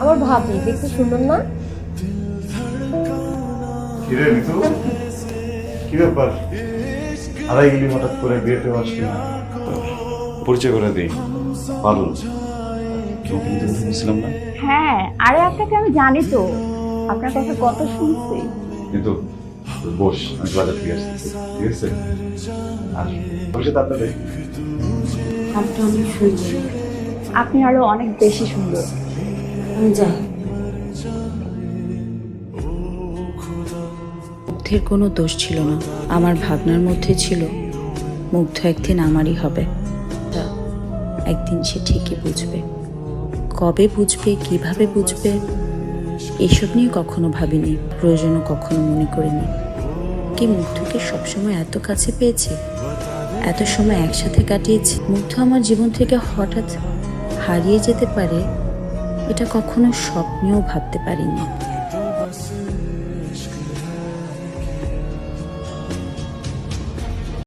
আমার ভাবি দেখতে সুন্দর না? কিরে মিতু, কি ব্যাপার? হারাই গেলি হঠাৎ করে, বিয়েতে আসলি না? পরিচয় করে দিই, পারুল। তোকে কিন্তু কথা বলছিলাম না? হ্যাঁ, আরে আপনাকে আমি জানি তো, আপনার কথা কত শুনছি। কিন্তু বস, আমি বাজার থেকে আসতেছি, ঠিক আছে? আর বসে তাড়াতাড়ি। আপনি অনেক সুন্দর। আপনি আরো অনেক বেশি সুন্দর। আমি যাই। মুগ্ধের কোনো দোষ ছিল না, আমার ভাবনার মধ্যে ছিল মুগ্ধ একদিন আমারই হবে। তা একদিন সে ঠিকই বুঝবে। কবে বুঝবে, কিভাবে বুঝবে, এসব নিয়ে কখনো ভাবিনি, প্রয়োজনও কখনো মনে করিনি। কি মুগ্ধকে সবসময় এত কাছে পেয়েছি, এত সময় একসাথে কাটিয়েছি, মুগ্ধ আমার জীবন থেকে হঠাৎ হারিয়ে যেতে পারে এটা কখনো স্বপ্নেও ভাবতে পারিনি।